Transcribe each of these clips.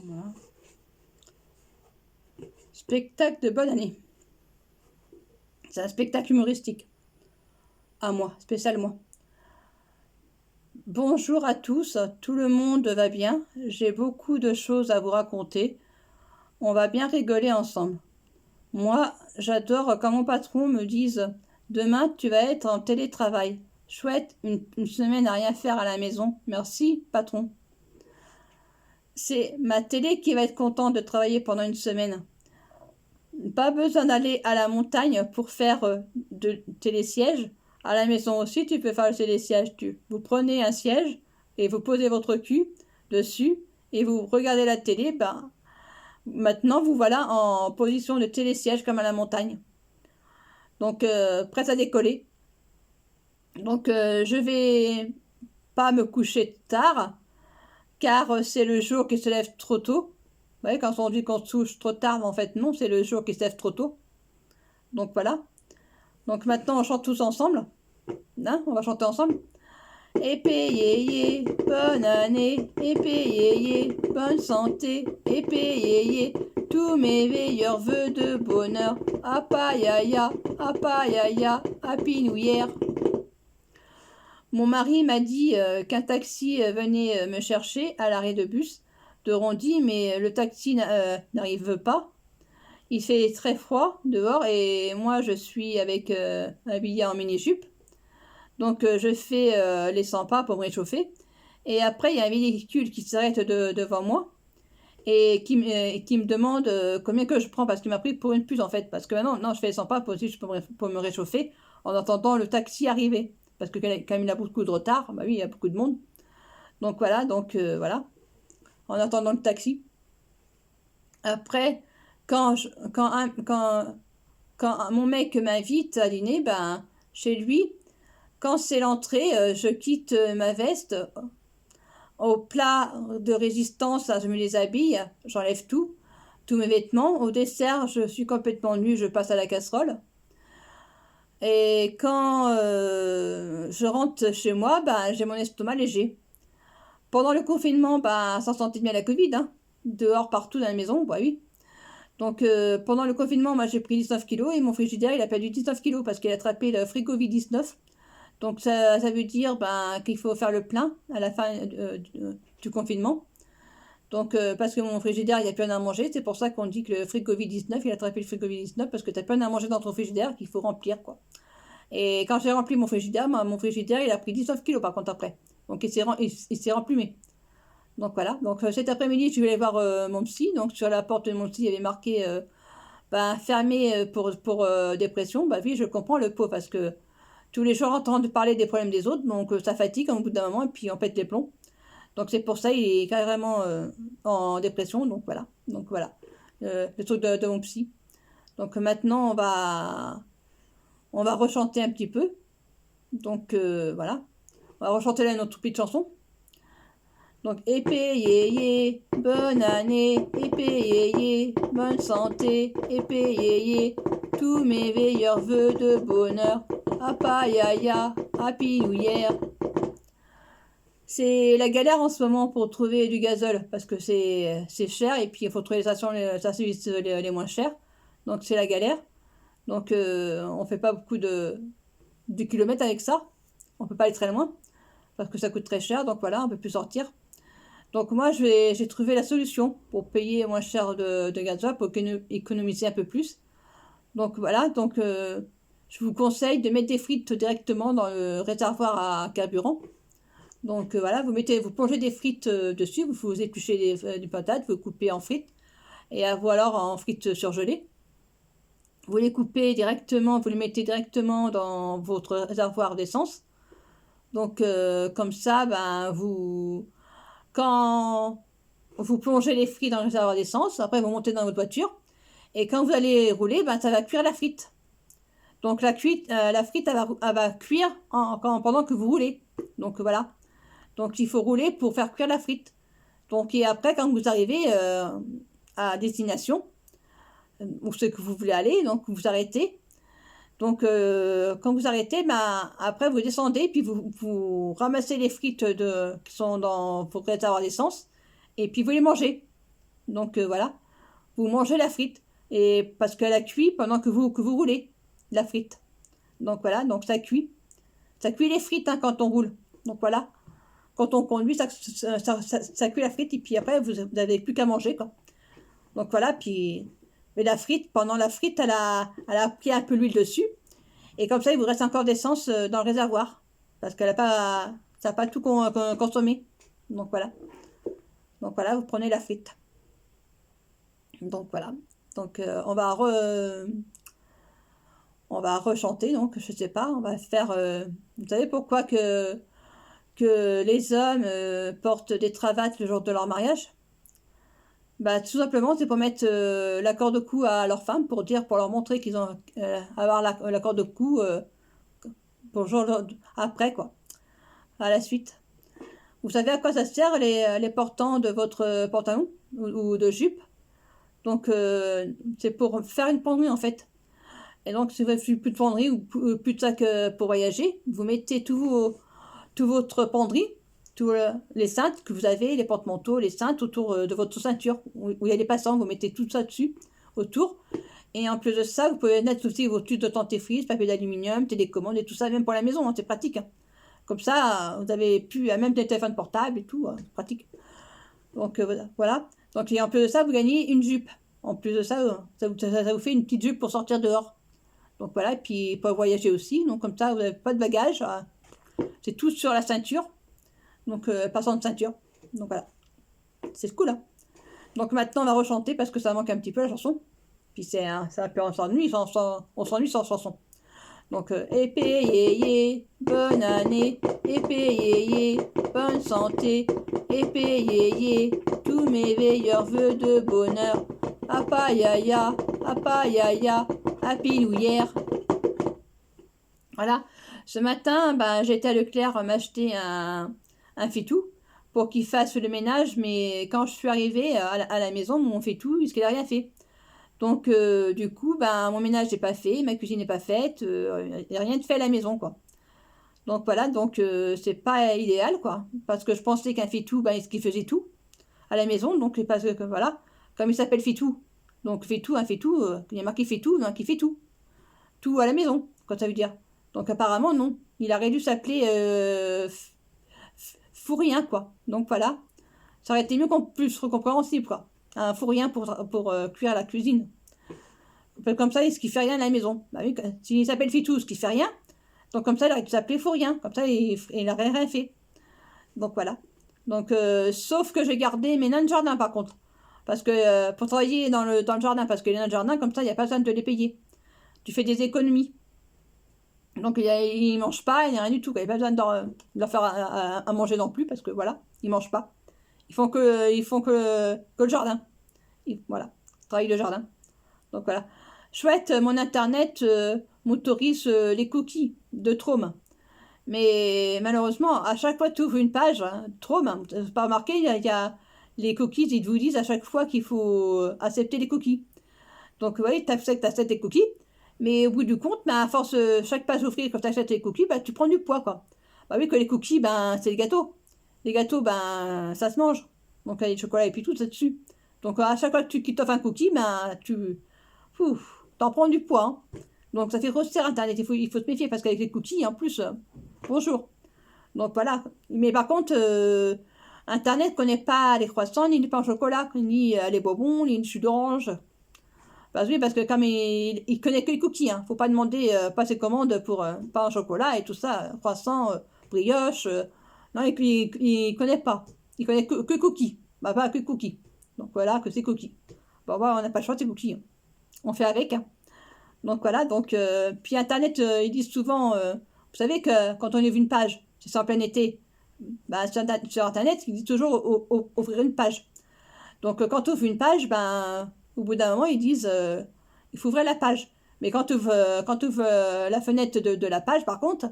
Voilà. Spectacle de bonne année. C'est un spectacle humoristique. À moi, spécial moi. Bonjour à tous, tout le monde va bien. J'ai beaucoup de choses à vous raconter. On va bien rigoler ensemble. Moi, j'adore quand mon patron me dise « Demain, tu vas être en télétravail. Chouette, une semaine à rien faire à la maison. Merci, patron. » C'est ma télé qui va être contente de travailler pendant une semaine. Pas besoin d'aller à la montagne pour faire de télésiège. À la maison aussi, tu peux faire le télésiège. Vous prenez un siège et vous posez votre cul dessus et vous regardez la télé. Ben, maintenant, vous voilà en position de télésiège comme à la montagne. Donc, prête à décoller. Donc, je vais pas me coucher tard car c'est le jour qui se lève trop tôt. Vous voyez, quand on dit qu'on se couche trop tard, en fait, non, c'est le jour qui se lève trop tôt. Donc, voilà. Donc, maintenant, on chante tous ensemble. Hein, on va chanter ensemble. Épée, yé, bonne année. Épée, yé, bonne santé. Épée, yé, tous mes meilleurs vœux de bonheur. Apayaya, apayaya, happy new year. Mon mari m'a dit qu'un taxi venait me chercher à l'arrêt de bus de Rondy, mais le taxi n'arrive pas. Il fait très froid dehors et moi je suis avec habillée en mini-jupe. Donc je fais les 100 pas pour me réchauffer. Et après, il y a un véhicule qui s'arrête devant moi et qui me demande combien que je prends parce qu'il m'a pris pour une puce en fait. Parce que maintenant, non, je fais les 100 pas pour me réchauffer en attendant le taxi arriver. Parce que comme il a beaucoup de retard, bah oui, il y a beaucoup de monde. Donc voilà, voilà. En attendant le taxi. Après, quand mon mec m'invite à dîner, ben, chez lui, quand c'est l'entrée, je quitte ma veste. Au plat de résistance, je me déshabille, j'enlève tous mes vêtements. Au dessert, je suis complètement nue, je passe à la casserole. Et quand je rentre chez moi, ben, j'ai mon estomac léger. Pendant le confinement, ben, ça sentait bien la Covid, hein. Dehors, partout dans la maison, bah oui. Donc pendant le confinement, moi j'ai pris 19 kilos et mon frigidaire il a perdu 19 kilos parce qu'il a attrapé le Fricovid-19. Donc ça veut dire ben, qu'il faut faire le plein à la fin du confinement. Donc parce que mon frigidaire il n'y a plus rien à manger, c'est pour ça qu'on dit que le Fricovid-19 il a attrapé le Fricovid-19 parce que tu n'as plus rien à manger dans ton frigidaire qu'il faut remplir quoi. Et quand j'ai rempli mon frigidaire il a pris 19 kilos par contre après. Donc il s'est rempli. Donc voilà, donc cet après-midi je vais aller voir mon psy, donc sur la porte de mon psy il y avait marqué fermé pour dépression. Bah oui, je comprends le pauvre parce que tous les jours entendre parler des problèmes des autres, donc ça fatigue au bout d'un moment et puis on pète les plombs. Donc c'est pour ça il est carrément en dépression, donc voilà. Donc voilà, le truc de mon psy. Donc maintenant on va rechanter un petit peu. Donc voilà, on va rechanter là notre petite chanson. Donc épée, yé, bonne année, épée, yé, bonne santé, épée, yé, tous mes meilleurs vœux de bonheur, apayaya, happy new year. C'est la galère en ce moment pour trouver du gazole parce que c'est cher et puis il faut trouver les stations les moins chères. Donc c'est la galère. Donc on fait pas beaucoup de kilomètres avec ça. On peut pas aller très loin parce que ça coûte très cher. Donc voilà, on peut plus sortir. Donc moi, j'ai trouvé la solution pour payer moins cher de gasoil, pour économiser un peu plus. Donc voilà, donc je vous conseille de mettre des frites directement dans le réservoir à carburant. Donc voilà, vous plongez des frites dessus, vous épluchez des patates, vous coupez en frites, et ou alors en frites surgelées. Vous les coupez directement, vous les mettez directement dans votre réservoir d'essence. Donc comme ça, ben quand vous plongez les frites dans le réservoir d'essence, après vous montez dans votre voiture, et quand vous allez rouler, ben, ça va cuire la frite. Donc la frite, elle va cuire pendant que vous roulez. Donc voilà. Donc il faut rouler pour faire cuire la frite. Donc et après, quand vous arrivez à destination, où c'est que vous voulez aller, donc vous arrêtez. Donc quand vous arrêtez, ben, après vous descendez, puis vous ramassez les frites qui sont dans votre réservoir d'essence, et puis vous les mangez. Donc voilà, vous mangez la frite. Et parce qu'elle a cuit pendant que vous roulez la frite. Donc voilà, donc ça cuit. Ça cuit les frites hein, quand on roule. Donc voilà, quand on conduit, ça cuit la frite. Et puis après, vous n'avez plus qu'à manger, quoi. Donc voilà, puis mais la frite, pendant la frite, elle a pris un peu l'huile dessus. Et comme ça, il vous reste encore d'essence dans le réservoir. Parce qu'elle a pas, ça n'a pas tout consommé. Donc voilà. Donc voilà, vous prenez la frite. Donc voilà. Donc on va rechanter. Donc je sais pas, on va faire. Vous savez pourquoi que les hommes portent des cravates le jour de leur mariage? Bah tout simplement, c'est pour mettre l'accord de cou à leur femme, pour leur montrer qu'ils ont avoir l'accord de cou pour le jour après quoi, à la suite. Vous savez à quoi ça sert les portants de votre pantalon ou de jupe? Donc c'est pour faire une penderie en fait. Et donc si vous n'avez plus de penderie ou plus de sac pour voyager, vous mettez tout votre penderie, tous les cintres que vous avez, les porte-manteaux, les cintres autour de votre ceinture, où il y a les passants, vous mettez tout ça dessus, autour. Et en plus de ça, vous pouvez mettre aussi vos tubes de dentifrice, papier d'aluminium, télécommande et tout ça, même pour la maison, hein, c'est pratique. Hein. Comme ça, vous avez plus, même des téléphones portables et tout, c'est pratique. Donc voilà. Donc et en plus de ça, vous gagnez une jupe. En plus de ça, ça vous fait une petite jupe pour sortir dehors. Donc voilà, et puis pour voyager aussi. Donc comme ça, vous n'avez pas de bagages. C'est tout sur la ceinture. Donc passant de ceinture. Donc voilà. C'est cool, hein. Donc maintenant, on va rechanter parce que ça manque un petit peu la chanson. Puis c'est un peu, on s'ennuie sans chanson. Donc, épée, yé, bonne année, épée, yé, bonne santé, épée, yé, tous mes meilleurs vœux de bonheur. Apa yaya, happy new year. Voilà. Ce matin, ben, j'ai été à Leclerc m'acheter un fitou pour qu'il fasse le ménage, mais quand je suis arrivée à la maison, mon fitou, il n'a rien fait. Donc, du coup, ben, mon ménage n'est pas fait, ma cuisine n'est pas faite, il n'y a rien de fait à la maison, quoi. Donc voilà, donc c'est pas idéal, quoi. Parce que je pensais qu'un fitou, ben, qu'il faisait tout à la maison, donc parce que voilà, comme il s'appelle fitou, donc un fitou, il y a marqué fitou, donc il fait tout. Tout à la maison, quand ça veut dire. Donc apparemment, non. Il aurait dû s'appeler fourrien, quoi. Donc voilà. Ça aurait été mieux plus compréhensible, quoi. Un fourrien pour cuire à la cuisine. Comme ça, ce qui fait rien à la maison. Bah oui, s'il s'appelle Fitou, ce qui fait rien, donc comme ça, il aurait dû s'appeler Fourien. Comme ça, il n'aurait rien fait. Donc voilà. Donc, sauf que j'ai gardé mes nains de jardin, par contre. Parce que pour travailler dans le jardin, parce que les nains de jardin, comme ça, il n'y a pas besoin de les payer. Tu fais des économies. Donc, ils ne mangent pas, il n'y a rien du tout. Il n'y a pas besoin de leur faire à manger non plus, parce que voilà, ils ne mangent pas. Ils font que le jardin. Voilà, travail de jardin. Donc voilà. Chouette, mon internet m'autorise les cookies de Chrome. Mais malheureusement, à chaque fois que tu ouvres une page, hein, Chrome, hein, t'as pas remarqué, il y a les cookies, ils vous disent à chaque fois qu'il faut accepter les cookies. Donc oui, tu acceptes les cookies, mais au bout du compte, ben, à force, chaque page ouverte, quand tu acceptes les cookies, ben, tu prends du poids, quoi. Bah oui, que les cookies, ben, c'est les gâteaux. Les gâteaux, ben, ça se mange. Donc il y a des chocolats et puis tout, ça dessus. Donc à chaque fois que tu t'offres un cookie, ben, t'en prends du poids. Hein. Donc ça fait grossir Internet, il faut se méfier parce qu'avec les cookies, en plus, bonjour. Donc voilà. Mais par contre, Internet ne connaît pas les croissants, ni les pains au chocolat, ni les bonbons, ni le jus d'orange. Parce, oui, parce que comme il connaît que les cookies, hein. Faut pas demander passer commande pour pain au chocolat et tout ça, croissant, brioche. Non, et puis il connaît pas. Il connaît que cookies. Bah pas que cookies. Donc voilà, que c'est cookies. Bon, voilà, on n'a pas le choix, c'est cookies. Hein. On fait avec. Hein. Donc voilà, donc puis Internet, ils disent souvent, vous savez que quand on ouvre une page, c'est en plein été, bah, sur Internet, ils disent toujours ouvrir une page. Donc quand on ouvre une page, ben, au bout d'un moment, ils disent, il faut ouvrir la page. Mais quand tu ouvres la fenêtre de la page, par contre,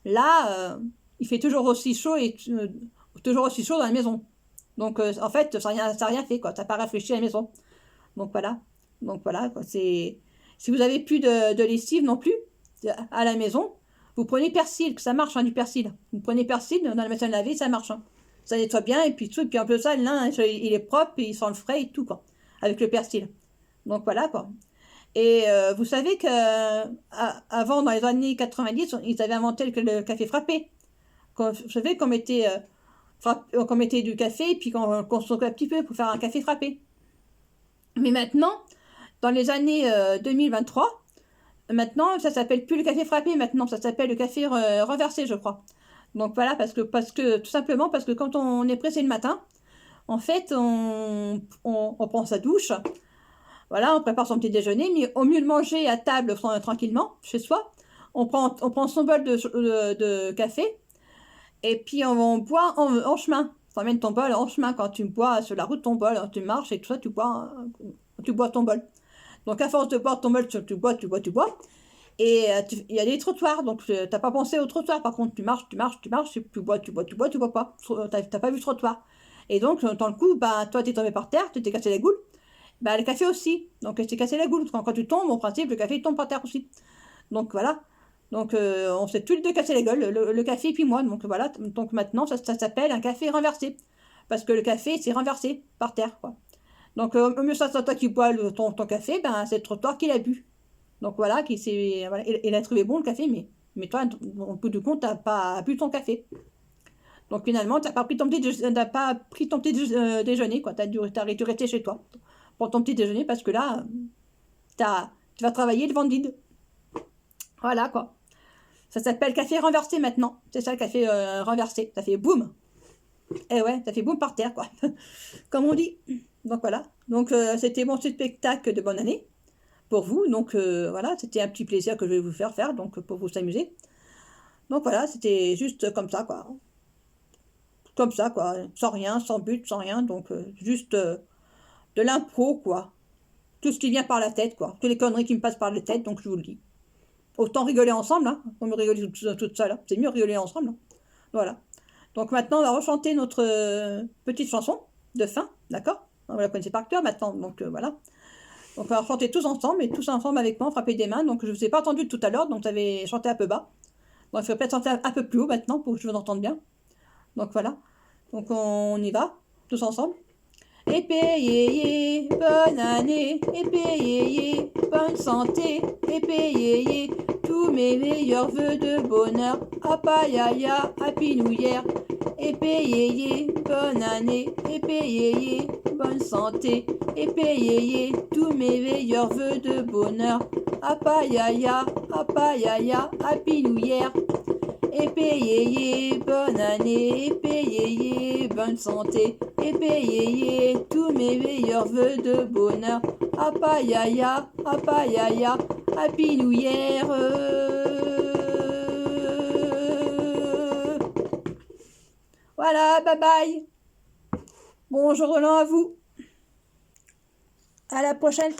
là, il fait toujours aussi chaud toujours aussi chaud dans la maison. Donc en fait, ça n'a rien fait, quoi. Ça n'a pas rafraîchi la maison. Donc voilà. Donc voilà, quoi. Si vous avez plus de lessive non plus à la maison, vous prenez persil, que ça marche, hein, du persil. Vous prenez persil dans la machine à laver, ça marche. Hein. ça nettoie bien, et puis tout, et puis un peu ça, le lin, il est propre, et il sent le frais et tout, quoi, avec le persil. Donc voilà, quoi. Et vous savez que avant, dans les années 90, ils avaient inventé le café frappé. Vous savez qu'on mettait du café, et puis qu'on secouait un petit peu pour faire un café frappé. Mais maintenant, dans les années 2023, maintenant, ça s'appelle plus le café frappé, maintenant, ça s'appelle le café renversé, je crois. Donc voilà, tout simplement parce que quand on est pressé le matin, en fait, on prend sa douche, voilà, on prépare son petit déjeuner, mais au mieux de manger à table tranquillement, chez soi, on prend son bol de café, et puis on boit en chemin. Tu emmènes ton bol en chemin quand tu bois sur la route ton bol, tu marches et tout ça, tu bois ton bol. Donc à force de boire ton bol, tu bois. Et il y a des trottoirs, donc t'as pas pensé au trottoir. Par contre, tu marches, et tu bois pas. T'as pas vu le trottoir. Et donc, dans le coup, bah, toi, t'es tombé par terre, tu t'es cassé la goule. Bah, le café aussi. Donc, tu t'es cassé la goule. Quand tu tombes, en principe, le café il tombe par terre aussi. Donc, voilà. Donc, on s'est tous les deux cassé la gueule, le café et puis moi. Donc, voilà. Donc, maintenant, ça s'appelle un café renversé. Parce que le café, c'est renversé par terre, quoi. Donc, au mieux, ça, c'est toi qui bois ton café, ben, c'est le trottoir qui l'a bu. Donc voilà, voilà, il a trouvé bon le café, mais toi, au bout du compte, t'as pas bu ton café. Donc finalement, t'as pas pris ton petit déjeuner, quoi. T'as dû rester chez toi pour ton petit déjeuner parce que là, tu vas travailler le ventre vide. Voilà, quoi. Ça s'appelle café renversé maintenant. C'est ça le café renversé. Ça fait boum. Eh ouais, ça fait boum par terre, quoi. Comme on dit. Donc voilà. Donc c'était mon spectacle de bonne année pour vous. Donc voilà, c'était un petit plaisir que je vais vous faire, donc pour vous amuser. Donc voilà, c'était juste comme ça, quoi. Comme ça, quoi. Sans rien, sans but, sans rien. Donc juste de l'impro, quoi. Tout ce qui vient par la tête, quoi. Toutes les conneries qui me passent par la tête, donc je vous le dis. Autant rigoler ensemble, hein. On me rigoler toute seule, hein. C'est mieux rigoler ensemble, hein. Voilà. Donc maintenant, on va rechanter notre petite chanson de fin, d'accord? Vous la connaissez par cœur maintenant, donc voilà. Donc on va chanter tous ensemble, et tous ensemble avec moi, frapper des mains. Donc je ne vous ai pas entendu tout à l'heure, donc vous avez chanté un peu bas. Donc il faut peut-être chanter un peu plus haut maintenant pour que je vous entende bien. Donc voilà. Donc on y va, tous ensemble. Épée, yé, bonne année. Épée, yé, bonne santé. Épée, yé, tous mes meilleurs vœux de bonheur. Apayaya, happy new year. Épée, yé, bonne année. Épée, yé, bonne santé. Épée, yé, tous mes meilleurs vœux de bonheur. Apayaya, happy new year. Épée, yé, bonne année. Épée, yé, bonne santé. Épée, yé, tous mes meilleurs vœux de bonheur. Apayaya, happy new year. Voilà, bye bye. Bonjour Roland à vous. À la prochaine.